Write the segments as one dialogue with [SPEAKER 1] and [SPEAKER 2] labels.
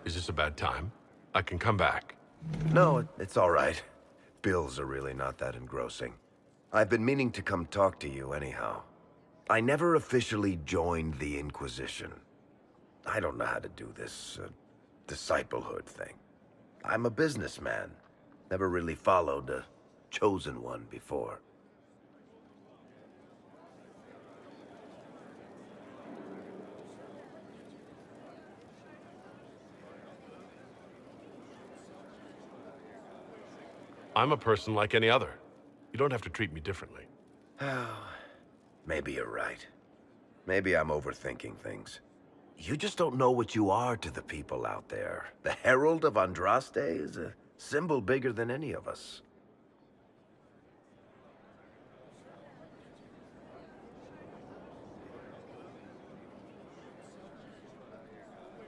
[SPEAKER 1] Is this a bad time? I can come back.
[SPEAKER 2] No, it's all right. Bills are really not that engrossing. I've been meaning to come talk to you anyhow. I never officially joined the Inquisition. I don't know how to do this, disciplehood thing. I'm a businessman. Never really followed a chosen one before.
[SPEAKER 1] I'm a person like any other. You don't have to treat me differently.
[SPEAKER 2] Maybe you're right. Maybe I'm overthinking things. You just don't know what you are to the people out there. The Herald of Andraste is a symbol bigger than any of us.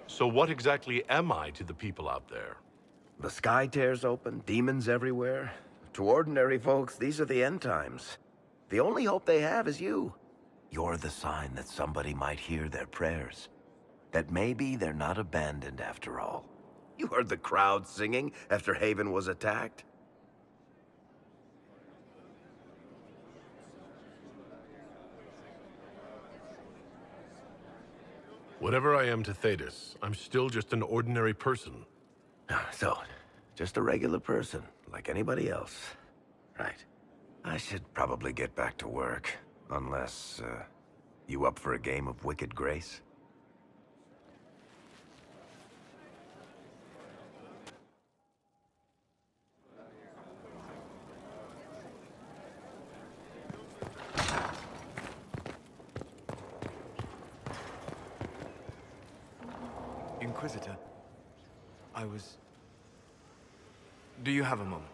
[SPEAKER 1] So what exactly am I to the people out there?
[SPEAKER 2] The sky tears open, demons everywhere. To ordinary folks, these are the end times. The only hope they have is you. You're the sign that somebody might hear their prayers. That maybe they're not abandoned after all. You heard the crowd singing after Haven was attacked?
[SPEAKER 1] Whatever I am to Thetis, I'm still just an ordinary person.
[SPEAKER 2] So, just a regular person, like anybody else. Right. I should probably get back to work. Unless, you up for a game of Wicked Grace?
[SPEAKER 3] Inquisitor, Do you have a moment?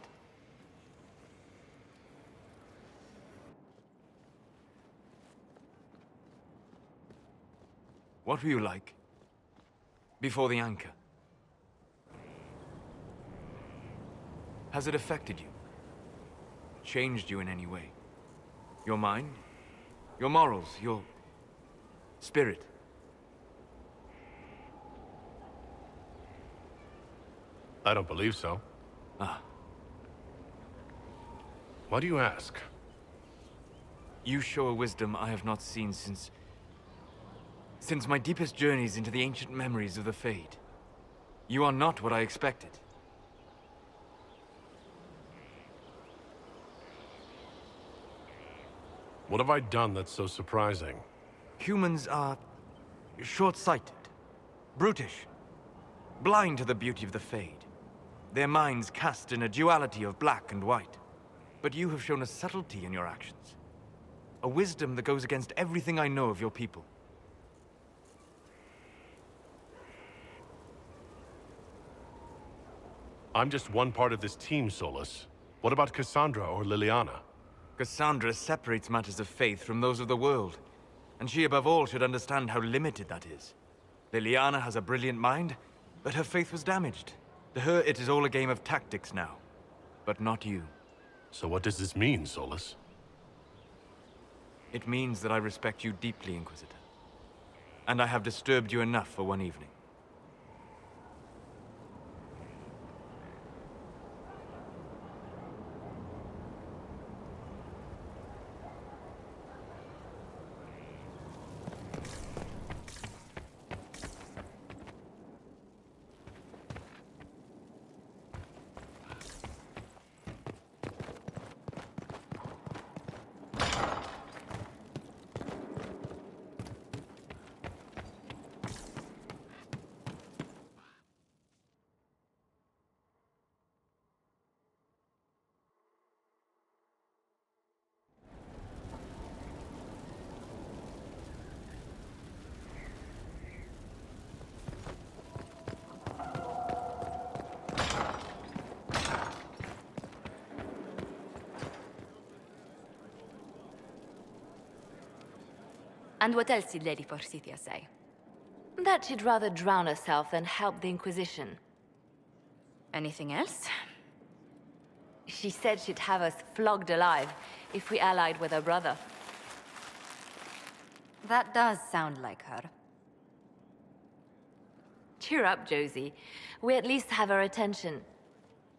[SPEAKER 3] What were you like before the anchor? Has it affected you? Changed you in any way? Your mind? Your morals? Your spirit?
[SPEAKER 1] I don't believe so.
[SPEAKER 3] Ah.
[SPEAKER 1] Why do you ask?
[SPEAKER 3] You show a wisdom I have not seen since my deepest journeys into the ancient memories of the Fade. You are not what I expected.
[SPEAKER 1] What have I done that's so surprising?
[SPEAKER 3] Humans are short-sighted, brutish, blind to the beauty of the Fade. Their minds cast in a duality of black and white. But you have shown a subtlety in your actions. A wisdom that goes against everything I know of your people.
[SPEAKER 1] I'm just one part of this team, Solus. What about Cassandra or Liliana?
[SPEAKER 3] Cassandra separates matters of faith from those of the world. And she above all should understand how limited that is. Liliana has a brilliant mind, but her faith was damaged. To her, it is all a game of tactics now. But not you.
[SPEAKER 1] So what does this mean, Solus?
[SPEAKER 3] It means that I respect you deeply, Inquisitor. And I have disturbed you enough for one evening.
[SPEAKER 4] And what else did Lady Forsythia say? That she'd rather drown herself than help the Inquisition. Anything else? She said she'd have us flogged alive if we allied with her brother. That does sound like her. Cheer up, Josie. We at least have her attention.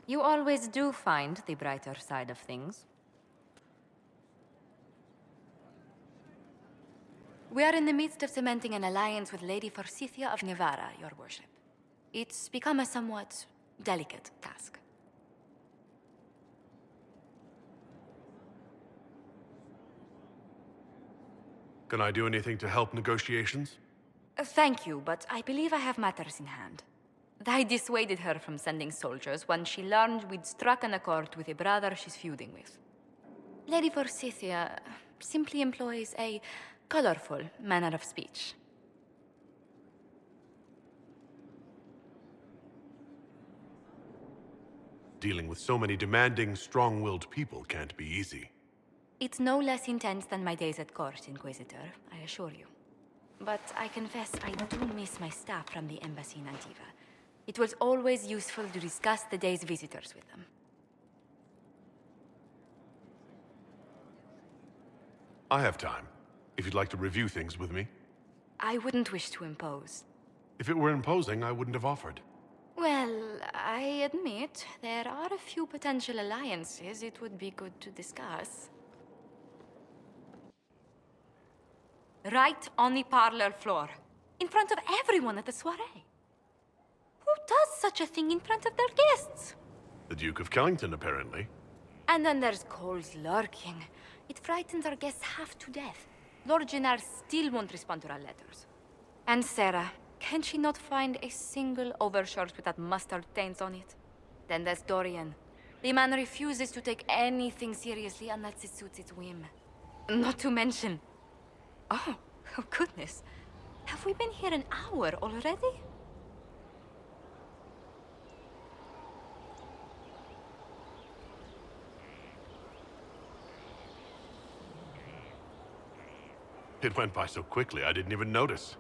[SPEAKER 4] You always do find the brighter side of things. We are in the midst of cementing an alliance with Lady Forsythia of Navarra, your worship. It's become a somewhat delicate task.
[SPEAKER 1] Can I do anything to help negotiations?
[SPEAKER 4] Thank you, but I believe I have matters in hand. I dissuaded her from sending soldiers when she learned we'd struck an accord with a brother she's feuding with. Lady Forsythia simply employs a colorful manner of speech.
[SPEAKER 1] Dealing with so many demanding, strong-willed people can't be easy.
[SPEAKER 4] It's no less intense than my days at court, Inquisitor, I assure you. But I confess I do miss my staff from the embassy in Antiva. It was always useful to discuss the day's visitors with them.
[SPEAKER 1] I have time, if you'd like to review things with me.
[SPEAKER 4] I wouldn't wish to impose.
[SPEAKER 1] If it were imposing, I wouldn't have offered.
[SPEAKER 4] Well, I admit there are a few potential alliances it would be good to discuss. Right on the parlor floor, in front of everyone at the soiree. Who does such a thing in front of their guests?
[SPEAKER 1] The Duke of Kellington, apparently.
[SPEAKER 4] And then there's Cole's lurking. It frightens our guests half to death. Lord Gennard still won't respond to our letters. And Sarah, can she not find a single overshirt with that mustard taint on it? Then there's Dorian. The man refuses to take anything seriously unless it suits its whim. Not to mention... Oh goodness. Have we been here an hour already?
[SPEAKER 1] It went by so quickly, I didn't even notice.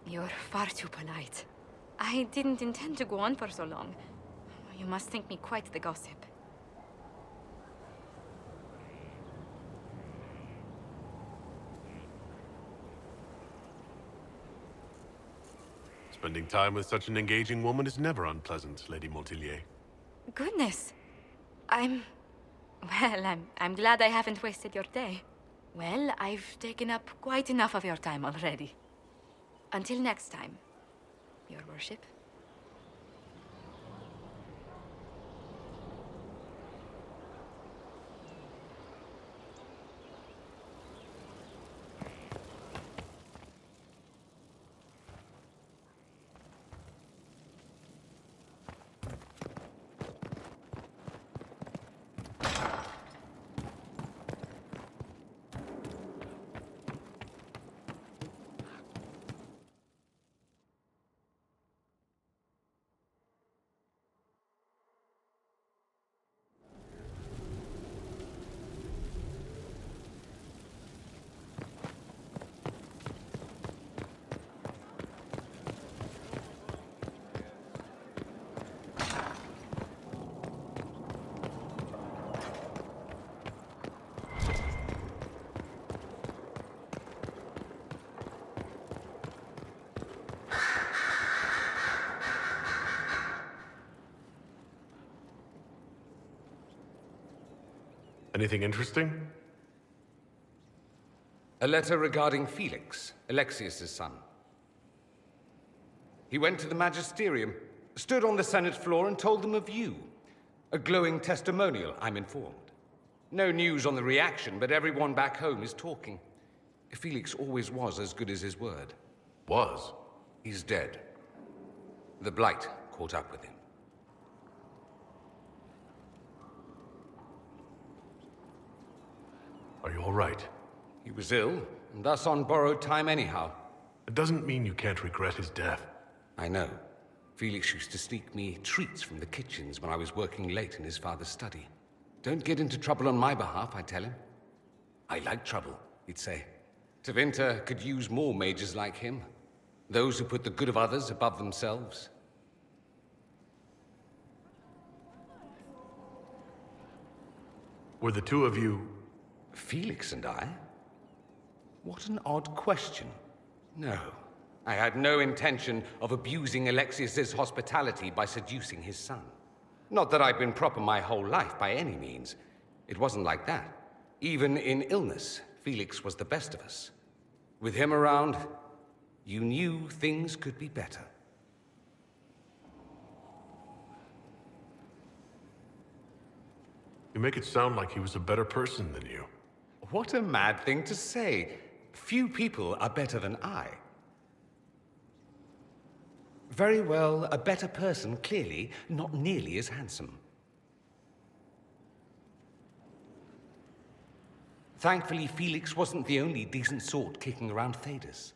[SPEAKER 4] You're far too polite. I didn't intend to go on for so long. You must think me quite the gossip.
[SPEAKER 1] Spending time with such an engaging woman is never unpleasant, Lady Montilyet.
[SPEAKER 4] Goodness. I'm glad I haven't wasted your day. Well, I've taken up quite enough of your time already. Until next time, Your Worship.
[SPEAKER 1] Anything interesting?
[SPEAKER 5] A letter regarding Felix, Alexius's son. He went to the Magisterium, stood on the Senate floor and told them of you. A glowing testimonial, I'm informed. No news on the reaction, but everyone back home is talking. Felix always was as good as his word.
[SPEAKER 1] Was.
[SPEAKER 5] He's dead. The Blight caught up with him.
[SPEAKER 1] Are you all right?
[SPEAKER 5] He was ill, and thus on borrowed time anyhow.
[SPEAKER 1] It doesn't mean you can't regret his death.
[SPEAKER 5] I know. Felix used to sneak me treats from the kitchens when I was working late in his father's study. Don't get into trouble on my behalf, I tell him. I like trouble, he'd say. Tevinter could use more mages like him. Those who put the good of others above themselves.
[SPEAKER 1] Were the two of you...
[SPEAKER 5] Felix and I? What an odd question. No, I had no intention of abusing Alexius's hospitality by seducing his son. Not that I've been proper my whole life by any means. It wasn't like that. Even in illness, Felix was the best of us. With him around, you knew things could be better.
[SPEAKER 1] You make it sound like he was a better person than you.
[SPEAKER 5] What a mad thing to say. Few people are better than I. Very well, a better person, clearly, not nearly as handsome. Thankfully, Felix wasn't the only decent sort kicking around Thedas.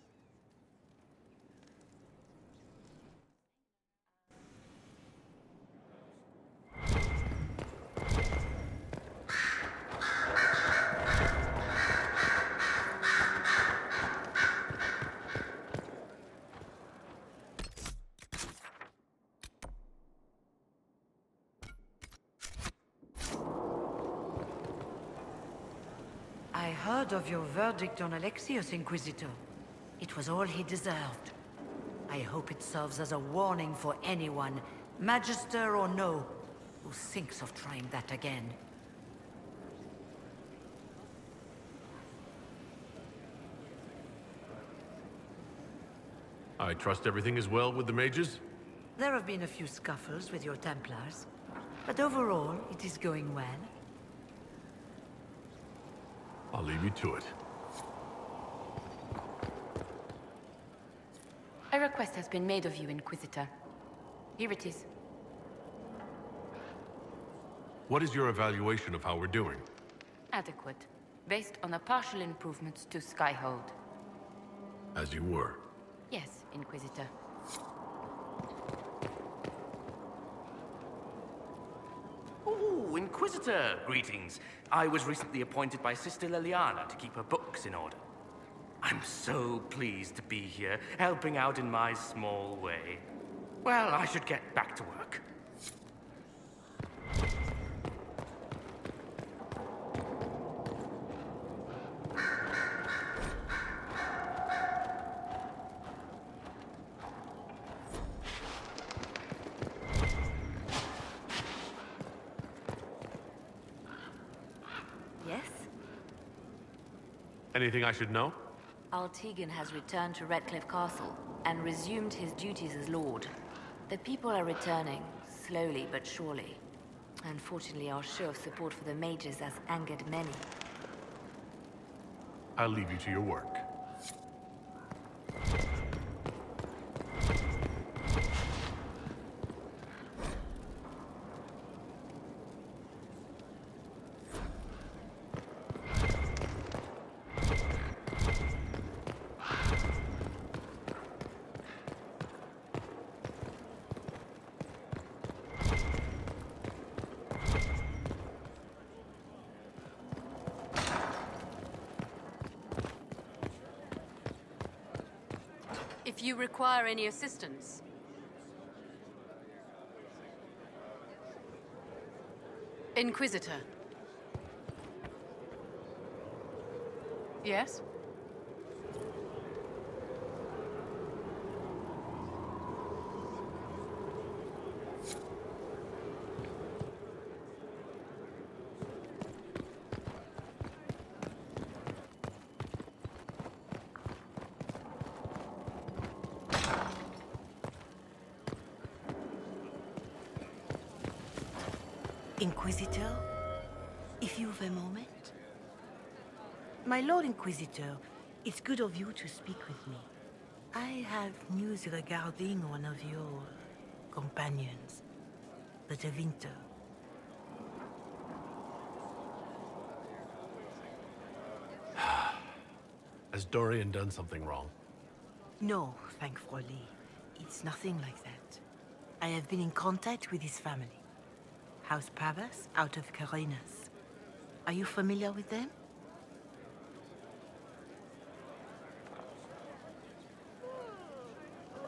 [SPEAKER 6] I heard of your verdict on Alexius, Inquisitor. It was all he deserved. I hope it serves as a warning for anyone, Magister or no, who thinks of trying that again.
[SPEAKER 1] I trust everything is well with the mages?
[SPEAKER 6] There have been a few scuffles with your Templars, but overall, it is going well.
[SPEAKER 1] I'll leave you to it.
[SPEAKER 4] A request has been made of you, Inquisitor. Here it is.
[SPEAKER 1] What is your evaluation of how we're doing?
[SPEAKER 4] Adequate, based on the partial improvements to Skyhold.
[SPEAKER 1] As you were.
[SPEAKER 4] Yes, Inquisitor.
[SPEAKER 7] Ooh, Inquisitor, greetings. I was recently appointed by Sister Liliana to keep her books in order. I'm so pleased to be here, helping out in my small way. Well, I should get back to work.
[SPEAKER 4] Yes?
[SPEAKER 1] Anything I should know?
[SPEAKER 4] Altegan has returned to Redcliffe Castle and resumed his duties as Lord. The people are returning, slowly but surely. Unfortunately, our show of support for the mages has angered many.
[SPEAKER 1] I'll leave you to your work.
[SPEAKER 8] If you require any assistance. Inquisitor. Yes?
[SPEAKER 6] Inquisitor, if you've a moment. My Lord Inquisitor, it's good of you to speak with me. I have news regarding one of your companions, the De Winter.
[SPEAKER 1] Has Dorian done something wrong?
[SPEAKER 6] No, thankfully. It's nothing like that. I have been in contact with his family. House Pavas, out of Carenas. Are you familiar with them?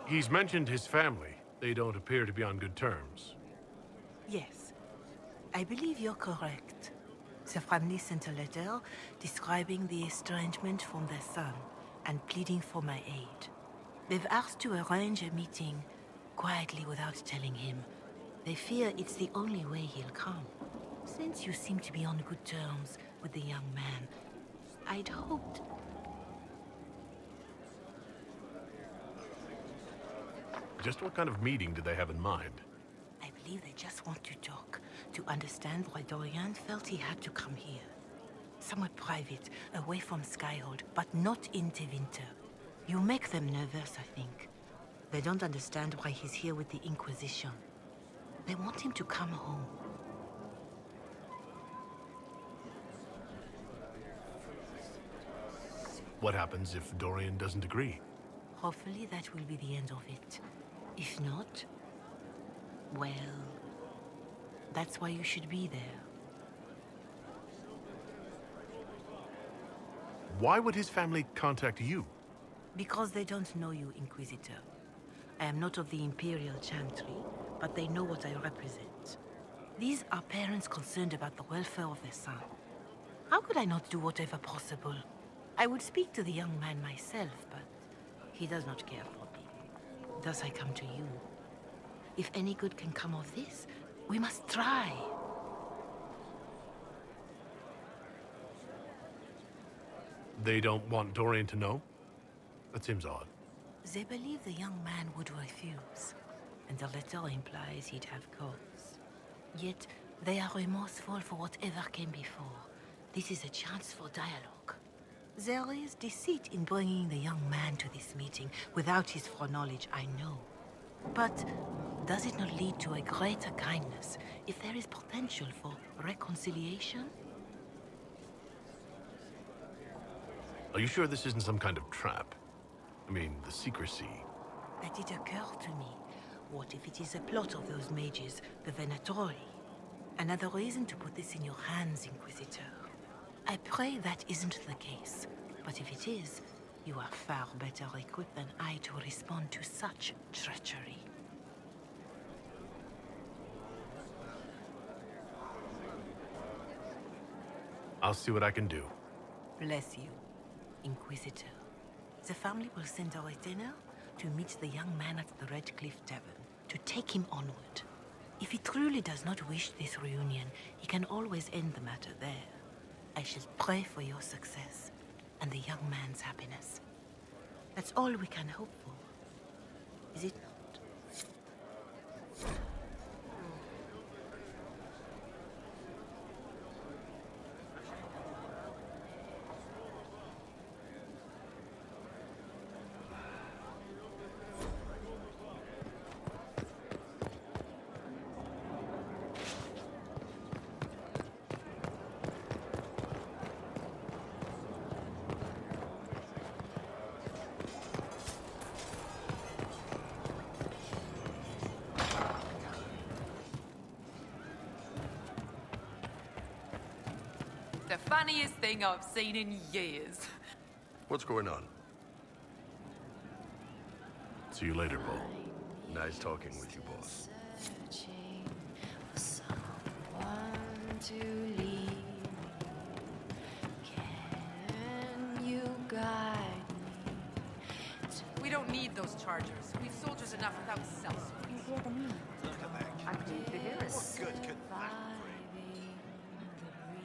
[SPEAKER 1] He's mentioned his family. They don't appear to be on good terms.
[SPEAKER 6] Yes. I believe you're correct. The family sent a letter describing the estrangement from their son and pleading for my aid. They've asked to arrange a meeting, quietly without telling him. They fear it's the only way he'll come. Since you seem to be on good terms with the young man, I'd hoped...
[SPEAKER 1] Just what kind of meeting do they have in mind?
[SPEAKER 6] I believe they just want to talk, to understand why Dorian felt he had to come here. Somewhat private, away from Skyhold, but not in Tevinter. You make them nervous, I think. They don't understand why he's here with the Inquisition. They want him to come home.
[SPEAKER 1] What happens if Dorian doesn't agree?
[SPEAKER 6] Hopefully that will be the end of it. If not, well, that's why you should be there.
[SPEAKER 1] Why would his family contact you?
[SPEAKER 6] Because they don't know you, Inquisitor. I am not of the Imperial Chantry, but they know what I represent. These are parents concerned about the welfare of their son. How could I not do whatever possible? I would speak to the young man myself, but he does not care for me. Thus I come to you. If any good can come of this, we must try.
[SPEAKER 1] They don't want Dorian to know? That seems odd.
[SPEAKER 6] They believe the young man would refuse, and the letter implies he'd have cause. Yet, they are remorseful for whatever came before. This is a chance for dialogue. There is deceit in bringing the young man to this meeting without his foreknowledge, I know. But does it not lead to a greater kindness if there is potential for reconciliation?
[SPEAKER 1] Are you sure this isn't some kind of trap? I mean, the secrecy.
[SPEAKER 6] That did occur to me. What if it is a plot of those mages, the Venatori? Another reason to put this in your hands, Inquisitor. I pray that isn't the case. But if it is, you are far better equipped than I to respond to such treachery.
[SPEAKER 1] I'll see what I can do.
[SPEAKER 6] Bless you, Inquisitor. The family will send a retainer to meet the young man at the Red Cliff Tavern, to take him onward. If he truly does not wish this reunion, he can always end the matter there. I shall pray for your success, and the young man's happiness. That's all we can hope for, is it not?
[SPEAKER 9] The funniest thing I've seen in years.
[SPEAKER 10] What's going on?
[SPEAKER 1] See you later, Paul.
[SPEAKER 10] Nice talking with you, boss.
[SPEAKER 9] We don't need those chargers. We've soldiers enough without cells.
[SPEAKER 11] You hear the news? I'm pleased to hear it.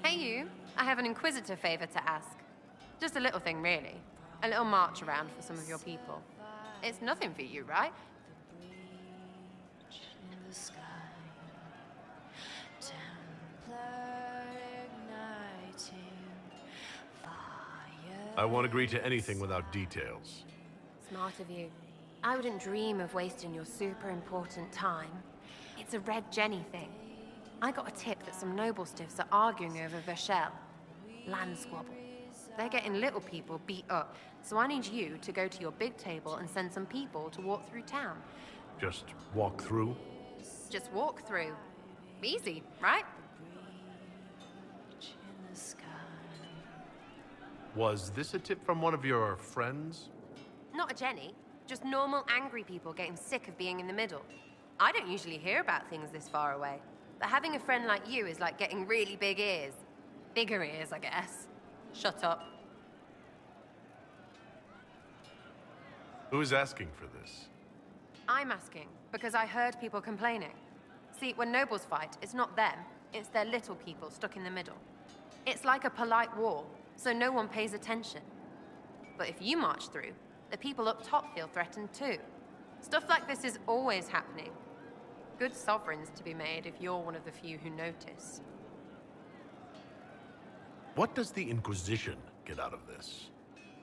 [SPEAKER 12] Hey you, I have an Inquisitor favor to ask. Just a little thing, really. A little march around for some of your people. It's nothing for you, right?
[SPEAKER 1] I won't agree to anything without details.
[SPEAKER 12] Smart of you. I wouldn't dream of wasting your super important time. It's a Red Jenny thing. I got a tip that some noble stiffs are arguing over Vershel. Land squabble. They're getting little people beat up, so I need you to go to your big table and send some people to walk through town.
[SPEAKER 1] Just walk through?
[SPEAKER 12] Just walk through. Easy, right?
[SPEAKER 1] Was this a tip from one of your friends?
[SPEAKER 12] Not a Jenny. Just normal angry people getting sick of being in the middle. I don't usually hear about things this far away. But having a friend like you is like getting really big ears. Bigger ears, I guess. Shut up.
[SPEAKER 1] Who's asking for this?
[SPEAKER 12] I'm asking, because I heard people complaining. See, when nobles fight, it's not them, it's their little people stuck in the middle. It's like a polite war, so no one pays attention. But if you march through, the people up top feel threatened too. Stuff like this is always happening. Good sovereigns to be made if you're one of the few who notice.
[SPEAKER 1] What does the Inquisition get out of this?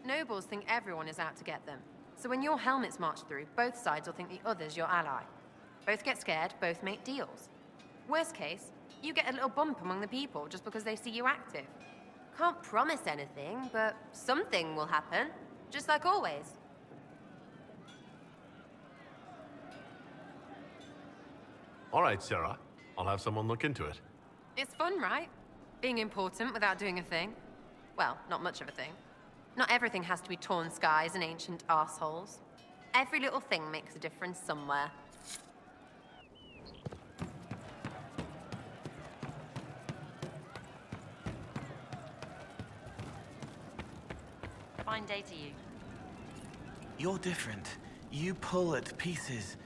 [SPEAKER 12] Nobles think everyone is out to get them. So when your helmets march through, both sides will think the other's your ally. Both get scared, both make deals. Worst case, you get a little bump among the people just because they see you active. Can't promise anything, but something will happen. Just like always.
[SPEAKER 1] All right, Sarah. I'll have someone look into it.
[SPEAKER 12] It's fun, right? Being important without doing a thing. Well, not much of a thing. Not everything has to be torn skies and ancient arseholes. Every little thing makes a difference somewhere.
[SPEAKER 11] Fine day to you.
[SPEAKER 13] You're different. You pull at pieces.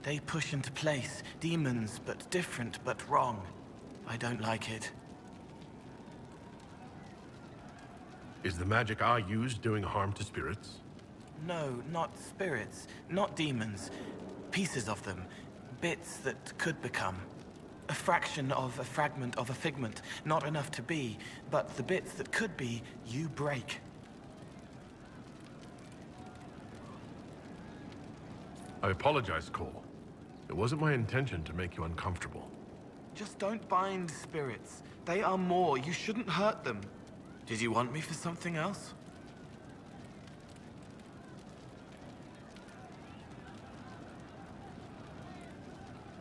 [SPEAKER 13] They push into place. Demons, but different, but wrong. I don't like it.
[SPEAKER 1] Is the magic I use doing harm to spirits?
[SPEAKER 13] No, not spirits. Not demons. Pieces of them. Bits that could become. A fraction of a fragment of a figment. Not enough to be, but the bits that could be, you break.
[SPEAKER 1] I apologize, Cole. It wasn't my intention to make you uncomfortable.
[SPEAKER 13] Just don't bind spirits. They are more. You shouldn't hurt them. Did you want me for something else?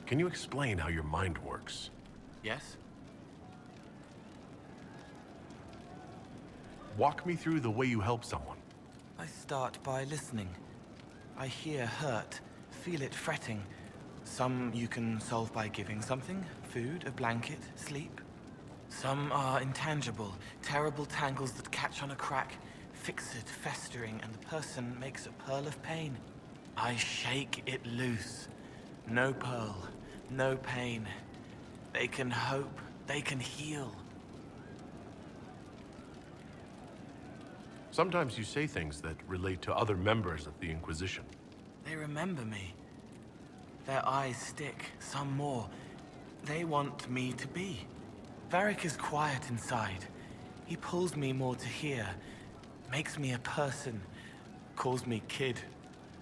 [SPEAKER 1] Can you explain how your mind works?
[SPEAKER 13] Yes?
[SPEAKER 1] Walk me through the way you help someone.
[SPEAKER 13] I start by listening. I hear hurt, feel it fretting. Some you can solve by giving something, food, a blanket, sleep. Some are intangible, terrible tangles that catch on a crack, fixed, festering, and the person makes a pearl of pain. I shake it loose. No pearl, no pain. They can hope, they can heal.
[SPEAKER 1] Sometimes you say things that relate to other members of the Inquisition.
[SPEAKER 13] They remember me. Their eyes stick, some more. They want me to be. Varric is quiet inside. He pulls me more to hear, makes me a person, calls me kid,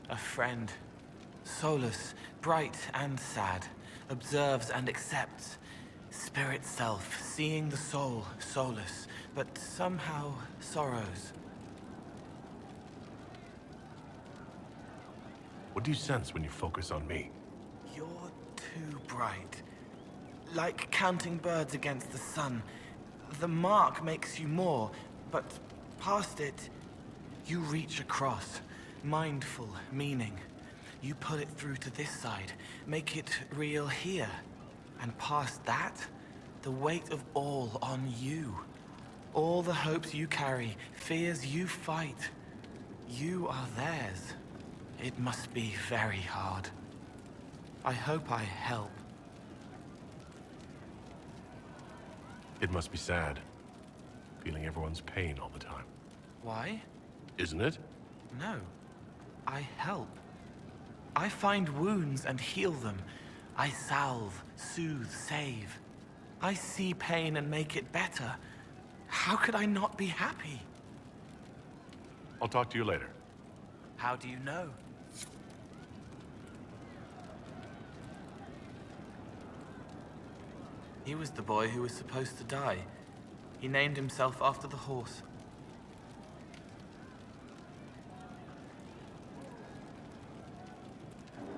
[SPEAKER 13] a friend. Solus, bright and sad, observes and accepts. Spirit self, seeing the soul, Solus, but somehow sorrows.
[SPEAKER 1] What do you sense when you focus on me?
[SPEAKER 13] You're too bright. Like counting birds against the sun. The mark makes you more, but past it, you reach across. Mindful, meaning. You pull it through to this side, make it real here. And past that, the weight of all on you. All the hopes you carry, fears you fight. You are theirs. It must be very hard. I hope I help.
[SPEAKER 1] It must be sad, feeling everyone's pain all the time.
[SPEAKER 13] Why?
[SPEAKER 1] Isn't it?
[SPEAKER 13] No. I help. I find wounds and heal them. I salve, soothe, save. I see pain and make it better. How could I not be happy?
[SPEAKER 1] I'll talk to you later.
[SPEAKER 13] How do you know? He was the boy who was supposed to die. He named himself after the horse.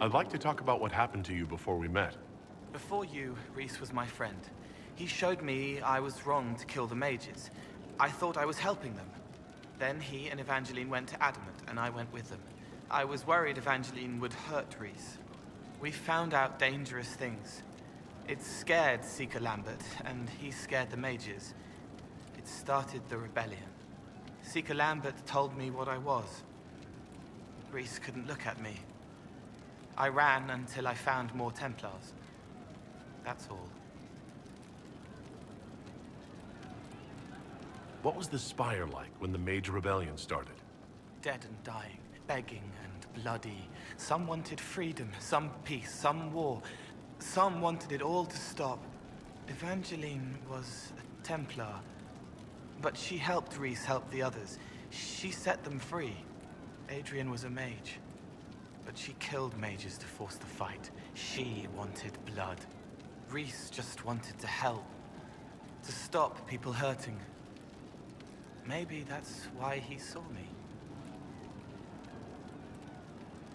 [SPEAKER 1] I'd like to talk about what happened to you before we met.
[SPEAKER 13] Before you, Rhys was my friend. He showed me I was wrong to kill the mages. I thought I was helping them. Then he and Evangeline went to Adamant, and I went with them. I was worried Evangeline would hurt Rhys. We found out dangerous things. It scared Seeker Lambert, and he scared the mages. It started the rebellion. Seeker Lambert told me what I was. Reese couldn't look at me. I ran until I found more Templars. That's all.
[SPEAKER 1] What was the Spire like when the Mage Rebellion started?
[SPEAKER 13] Dead and dying, begging and bloody. Some wanted freedom, some peace, some war. Some wanted it all to stop. Evangeline was a Templar, but she helped Reese help the others. She set them free. Adrian was a mage, but she killed mages to force the fight. She wanted blood. Reese just wanted to help, to stop people hurting. Maybe that's why he saw me.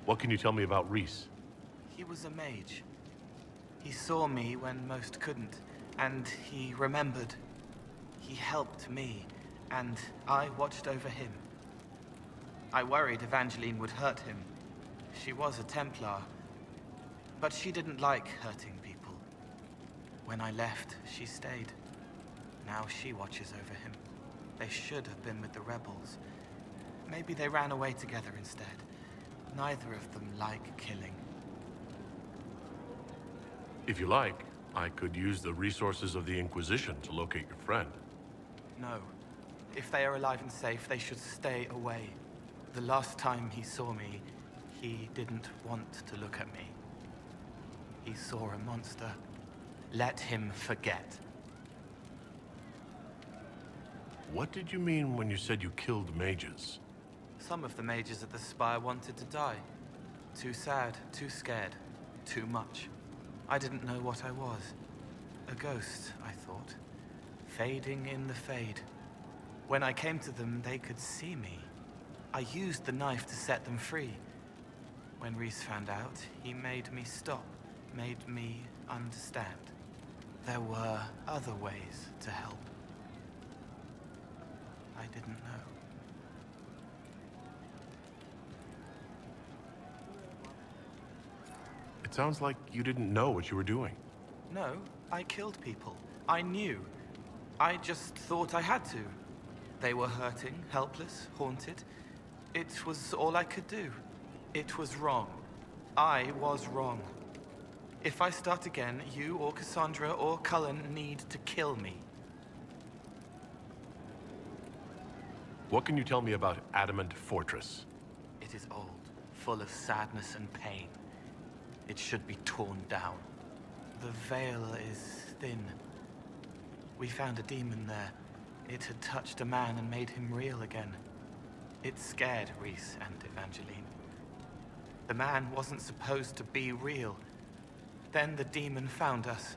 [SPEAKER 1] What can you tell me about Reese?
[SPEAKER 13] He was a mage. He saw me when most couldn't, and he remembered. He helped me, and I watched over him. I worried Evangeline would hurt him. She was a Templar, but she didn't like hurting people. When I left, she stayed. Now she watches over him. They should have been with the rebels. Maybe they ran away together instead. Neither of them like killing.
[SPEAKER 1] If you like, I could use the resources of the Inquisition to locate your friend.
[SPEAKER 13] No. If they are alive and safe, they should stay away. The last time he saw me, he didn't want to look at me. He saw a monster. Let him forget.
[SPEAKER 1] What did you mean when you said you killed mages?
[SPEAKER 13] Some of the mages at the Spire wanted to die. Too sad, too scared, too much. I didn't know what I was. A ghost, I thought. Fading in the fade. When I came to them, they could see me. I used the knife to set them free. When Reese found out, he made me stop, made me understand. There were other ways to help. I didn't know.
[SPEAKER 1] It sounds like you didn't know what you were doing.
[SPEAKER 13] No, I killed people. I knew. I just thought I had to. They were hurting, helpless, haunted. It was all I could do. It was wrong. I was wrong. If I start again, you or Cassandra or Cullen need to kill me.
[SPEAKER 1] What can you tell me about Adamant Fortress?
[SPEAKER 13] It is old, full of sadness and pain. It should be torn down. The veil is thin. We found a demon there. It had touched a man and made him real again. It scared Reese and Evangeline. The man wasn't supposed to be real. Then the demon found us.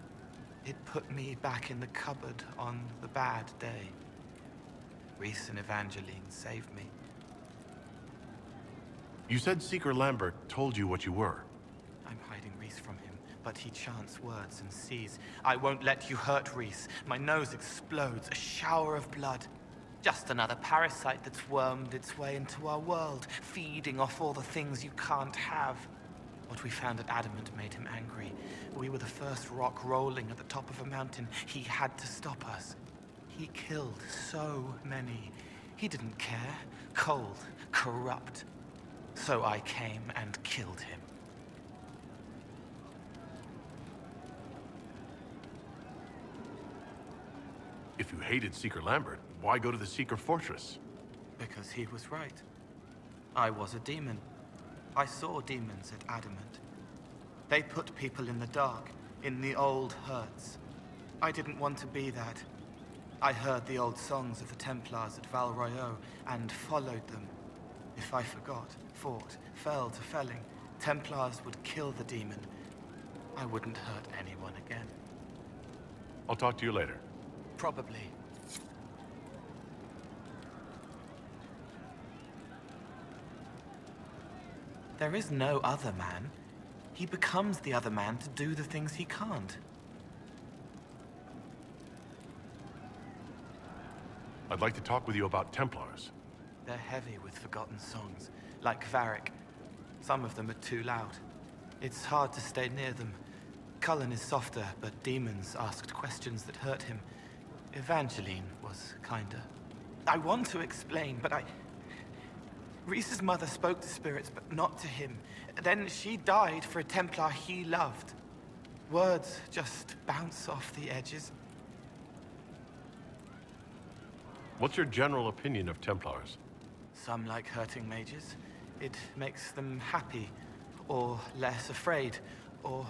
[SPEAKER 13] It put me back in the cupboard on the bad day. Reese and Evangeline saved me.
[SPEAKER 1] You said Seeker Lambert told you what you were.
[SPEAKER 13] I'm hiding Reese from him, but he chants words and sees. I won't let you hurt Reese. My nose explodes, a shower of blood. Just another parasite that's wormed its way into our world, feeding off all the things you can't have. What we found at Adamant made him angry. We were the first rock rolling at the top of a mountain. He had to stop us. He killed so many. He didn't care. Cold, corrupt. So I came and killed him.
[SPEAKER 1] If you hated Seeker Lambert, why go to the Seeker Fortress?
[SPEAKER 13] Because he was right. I was a demon. I saw demons at Adamant. They put people in the dark, in the old hurts. I didn't want to be that. I heard the old songs of the Templars at Val Royeaux and followed them. If I forgot, fought, fell to felling, Templars would kill the demon. I wouldn't hurt anyone again.
[SPEAKER 1] I'll talk to you later.
[SPEAKER 13] Probably. There is no other man. He becomes the other man to do the things he can't.
[SPEAKER 1] I'd like to talk with you about Templars.
[SPEAKER 13] They're heavy with forgotten songs, like Varric. Some of them are too loud. It's hard to stay near them. Cullen is softer, but demons asked questions that hurt him. Evangeline was kinder. I want to explain, but Reese's mother spoke to spirits, but not to him. Then she died for a Templar he loved. Words just bounce off the edges.
[SPEAKER 1] What's your general opinion of Templars?
[SPEAKER 13] Some like hurting mages. It makes them happy, or less afraid, or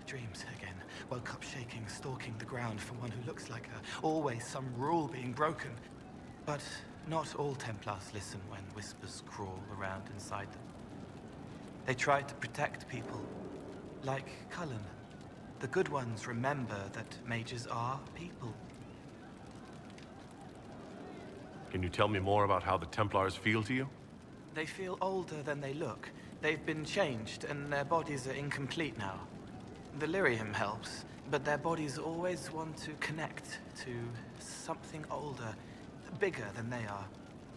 [SPEAKER 13] dreams again. Woke up shaking, stalking the ground for one who looks like her. Always some rule being broken. But not all Templars listen when whispers crawl around inside them. They try to protect people, like Cullen. The good ones remember that mages are people.
[SPEAKER 1] Can you tell me more about how the Templars feel to you?
[SPEAKER 13] They feel older than they look. They've been changed, and their bodies are incomplete now. The lyrium helps, but their bodies always want to connect to something older, bigger than they are.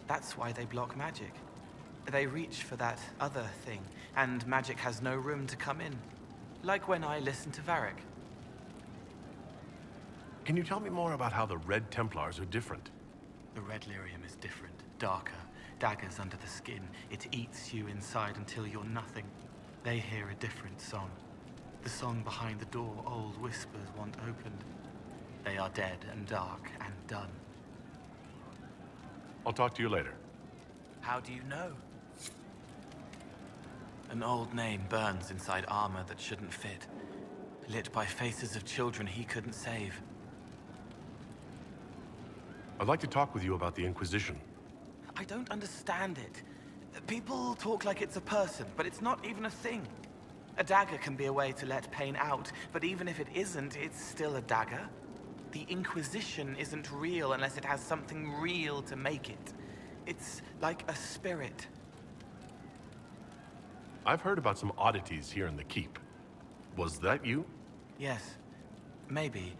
[SPEAKER 13] That's why they block magic. They reach for that other thing, and magic has no room to come in. Like when I listen to Varric.
[SPEAKER 1] Can you tell me more about how the Red Templars are different?
[SPEAKER 13] The red lyrium is different, darker. Daggers under the skin. It eats you inside until you're nothing. They hear a different song. The song behind the door old whispers want opened. They are dead and dark and done.
[SPEAKER 1] I'll talk to you later.
[SPEAKER 13] How do you know? An old name burns inside armor that shouldn't fit. Lit by faces of children he couldn't save.
[SPEAKER 1] I'd like to talk with you about the Inquisition.
[SPEAKER 13] I don't understand it. People talk like it's a person, but it's not even a thing. A dagger can be a way to let pain out, but even if it isn't, it's still a dagger. The Inquisition isn't real unless it has something real to make it. It's like a spirit.
[SPEAKER 1] I've heard about some oddities here in the Keep. Was that you?
[SPEAKER 13] Yes. Maybe.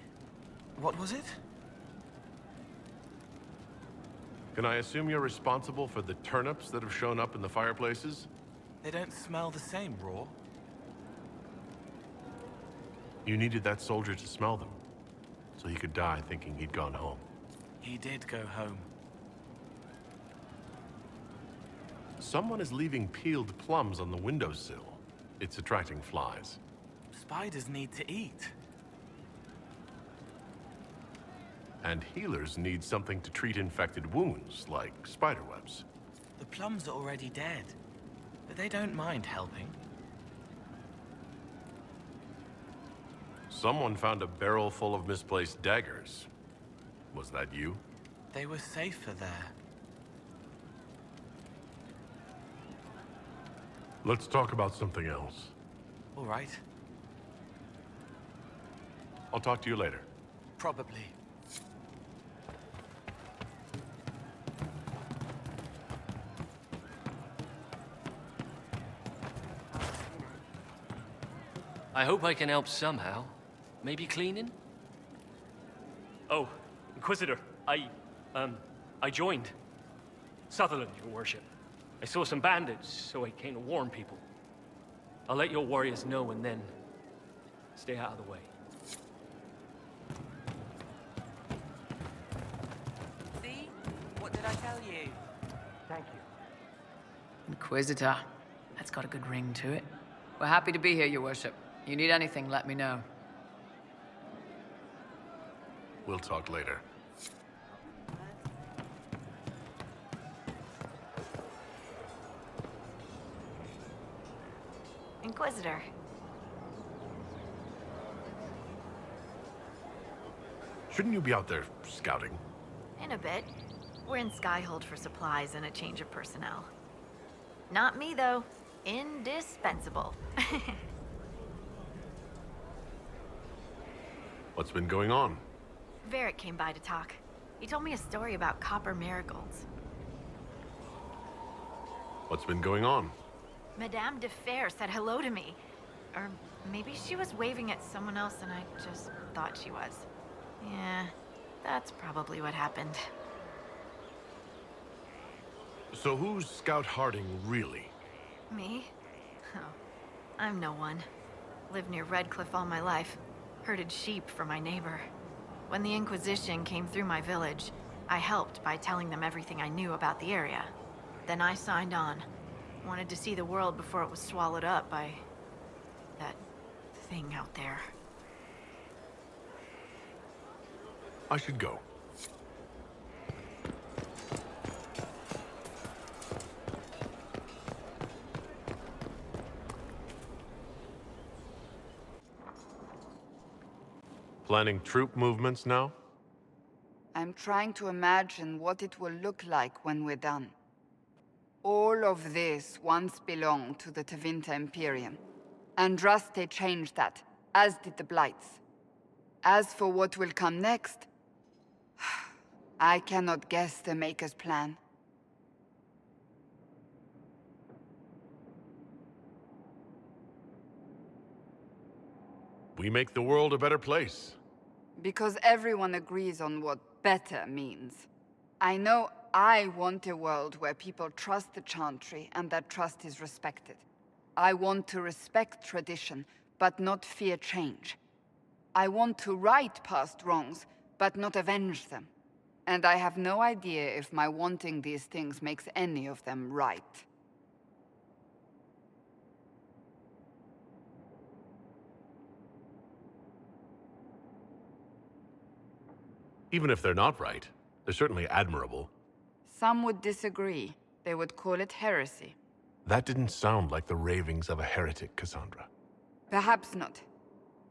[SPEAKER 13] What was it?
[SPEAKER 1] Can I assume you're responsible for the turnips that have shown up in the fireplaces?
[SPEAKER 13] They don't smell the same, raw.
[SPEAKER 1] You needed that soldier to smell them, so he could die thinking he'd gone home.
[SPEAKER 13] He did go home.
[SPEAKER 1] Someone is leaving peeled plums on the windowsill. It's attracting flies.
[SPEAKER 13] Spiders need to eat.
[SPEAKER 1] And healers need something to treat infected wounds, like spiderwebs.
[SPEAKER 13] The plums are already dead, but they don't mind helping.
[SPEAKER 1] Someone found a barrel full of misplaced daggers. Was that you?
[SPEAKER 13] They were safer there.
[SPEAKER 1] Let's talk about something else.
[SPEAKER 13] All right.
[SPEAKER 1] I'll talk to you later.
[SPEAKER 13] Probably.
[SPEAKER 14] I hope I can help somehow. Maybe cleaning?
[SPEAKER 15] Oh, Inquisitor, I joined. Sutherland, your worship. I saw some bandits, so I came to warn people. I'll let your warriors know and then stay out of the way.
[SPEAKER 6] See? What did I tell you?
[SPEAKER 15] Thank you.
[SPEAKER 9] Inquisitor. That's got a good ring to it. We're happy to be here, your worship. You need anything, let me know.
[SPEAKER 1] We'll talk later.
[SPEAKER 4] Inquisitor.
[SPEAKER 1] Shouldn't you be out there scouting?
[SPEAKER 4] In a bit. We're in Skyhold for supplies and a change of personnel. Not me, though. Indispensable.
[SPEAKER 1] What's been going on?
[SPEAKER 4] Varric came by to talk. He told me a story about copper marigolds.
[SPEAKER 1] What's been going on?
[SPEAKER 4] Madame de Fer said hello to me. Or maybe she was waving at someone else and I just thought she was. Yeah, that's probably what happened.
[SPEAKER 1] So who's Scout Harding, really?
[SPEAKER 4] Me? Oh, I'm no one. Lived near Redcliffe all my life. Herded sheep for my neighbor. When the Inquisition came through my village, I helped by telling them everything I knew about the area.
[SPEAKER 11] Then I signed on. Wanted to see the world before it was swallowed up by... that thing out there.
[SPEAKER 1] I should go. Planning troop movements now?
[SPEAKER 16] I'm trying to imagine what it will look like when we're done. All of this once belonged to the Tevinter Imperium. Andraste changed that, as did the Blights. As for what will come next, I cannot guess the Maker's plan.
[SPEAKER 1] We make the world a better place.
[SPEAKER 16] Because everyone agrees on what better means. I know I want a world where people trust the Chantry and that trust is respected. I want to respect tradition, but not fear change. I want to right past wrongs, but not avenge them. And I have no idea if my wanting these things makes any of them right.
[SPEAKER 1] Even if they're not right, they're certainly admirable.
[SPEAKER 16] Some would disagree. They would call it heresy.
[SPEAKER 1] That didn't sound like the ravings of a heretic, Cassandra.
[SPEAKER 16] Perhaps not.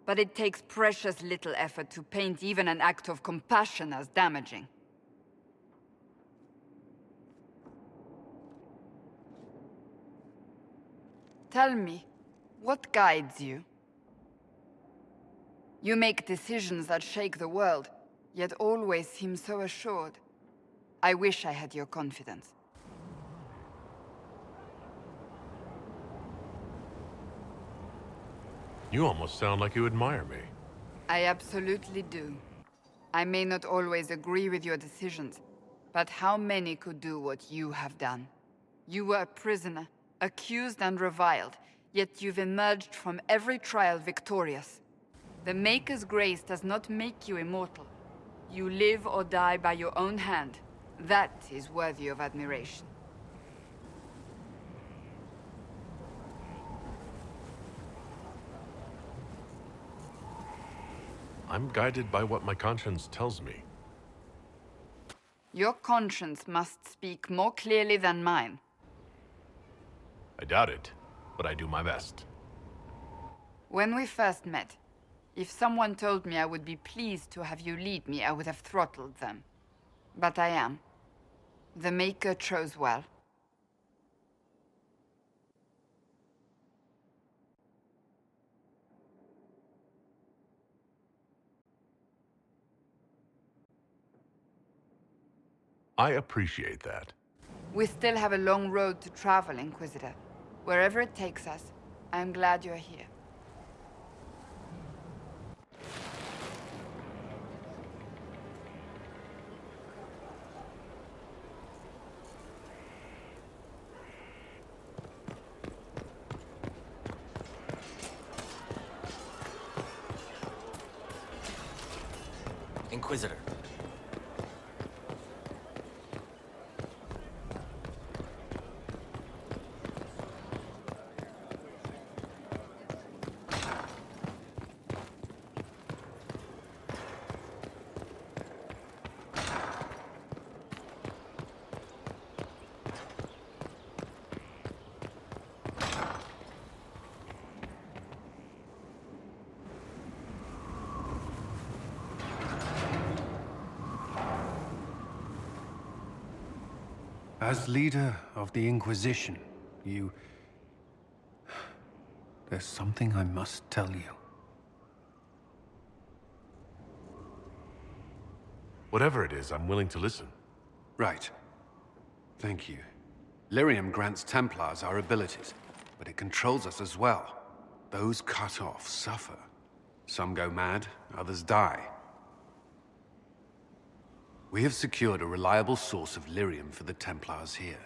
[SPEAKER 16] But it takes precious little effort to paint even an act of compassion as damaging. Tell me, what guides you? You make decisions that shake the world, yet always seem so assured. I wish I had your confidence.
[SPEAKER 1] You almost sound like you admire me.
[SPEAKER 16] I absolutely do. I may not always agree with your decisions, but how many could do what you have done? You were a prisoner, accused and reviled, yet you've emerged from every trial victorious. The Maker's grace does not make you immortal. You live or die by your own hand. That is worthy of admiration.
[SPEAKER 1] I'm guided by what my conscience tells me.
[SPEAKER 16] Your conscience must speak more clearly than mine.
[SPEAKER 1] I doubt it, but I do my best.
[SPEAKER 16] When we first met, if someone told me I would be pleased to have you lead me, I would have throttled them. But I am. The Maker chose well.
[SPEAKER 1] I appreciate that.
[SPEAKER 16] We still have a long road to travel, Inquisitor. Wherever it takes us, I'm glad you're here.
[SPEAKER 17] Inquisitor.
[SPEAKER 18] As leader of the Inquisition, there's something I must tell you.
[SPEAKER 1] Whatever it is, I'm willing to listen.
[SPEAKER 18] Right. Thank you. Lyrium grants Templars our abilities, but it controls us as well. Those cut off suffer. Some go mad, others die. We have secured a reliable source of lyrium for the Templars here.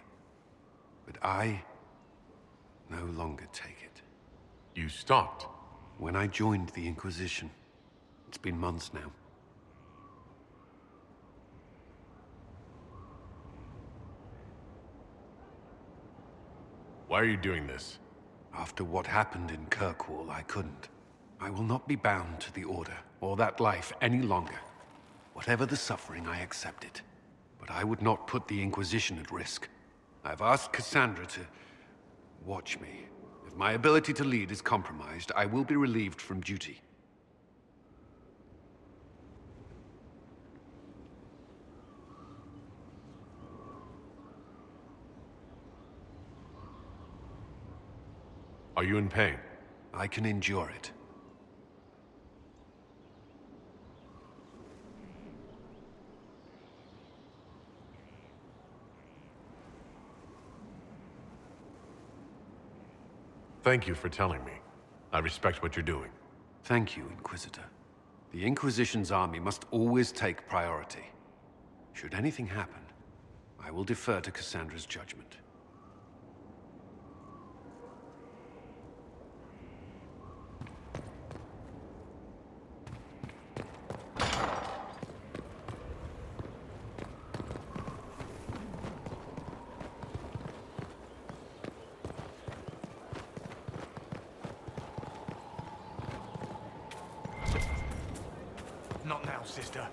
[SPEAKER 18] But I no longer take it.
[SPEAKER 1] You stopped?
[SPEAKER 18] When I joined the Inquisition. It's been months now.
[SPEAKER 1] Why are you doing this?
[SPEAKER 18] After what happened in Kirkwall, I couldn't. I will not be bound to the Order, or that life any longer. Whatever the suffering, I accept it. But I would not put the Inquisition at risk. I've asked Cassandra to watch me. If my ability to lead is compromised, I will be relieved from duty.
[SPEAKER 1] Are you in pain?
[SPEAKER 18] I can endure it.
[SPEAKER 1] Thank you for telling me. I respect what you're doing.
[SPEAKER 18] Thank you, Inquisitor. The Inquisition's army must always take priority. Should anything happen, I will defer to Cassandra's judgment.
[SPEAKER 13] Not now, sister.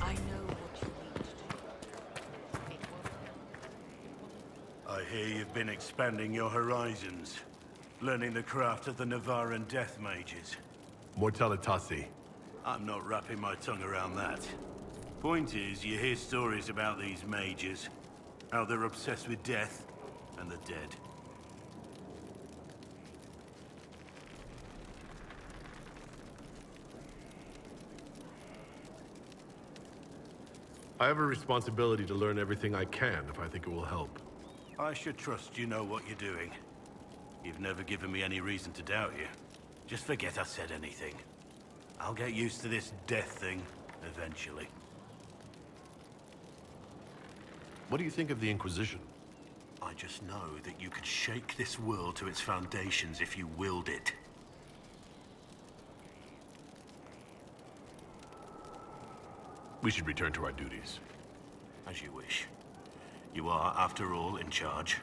[SPEAKER 6] I know what you need to do.
[SPEAKER 17] I hear you've been expanding your horizons, learning the craft of the Navaran death mages.
[SPEAKER 1] Mortalitasi.
[SPEAKER 17] I'm not wrapping my tongue around that. Point is, you hear stories about these mages, how they're obsessed with death and the dead.
[SPEAKER 1] I have a responsibility to learn everything I can if I think it will help.
[SPEAKER 17] I should trust you know what you're doing. You've never given me any reason to doubt you. Just forget I said anything. I'll get used to this death thing, eventually.
[SPEAKER 1] What do you think of the Inquisition?
[SPEAKER 17] I just know that you could shake this world to its foundations if you willed it.
[SPEAKER 1] We should return to our duties.
[SPEAKER 17] As you wish. You are, after all, in charge.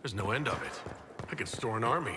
[SPEAKER 1] There's no end of it. I could store an army.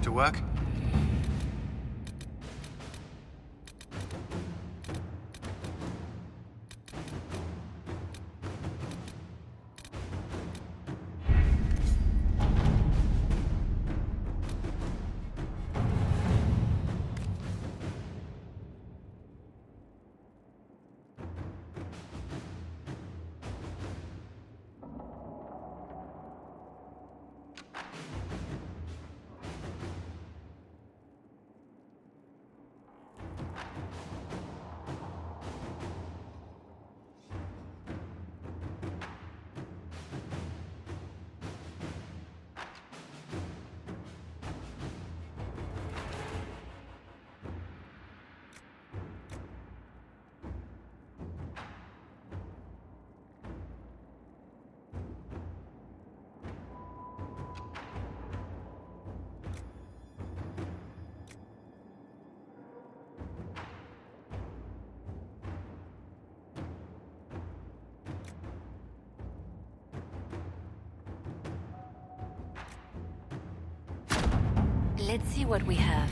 [SPEAKER 18] To work?
[SPEAKER 4] Let's see what we have.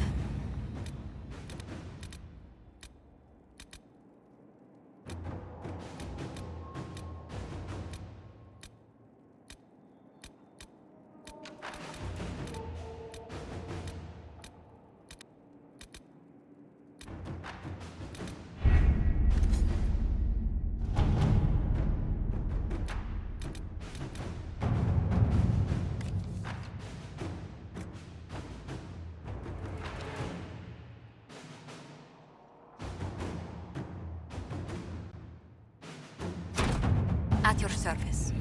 [SPEAKER 4] At your service.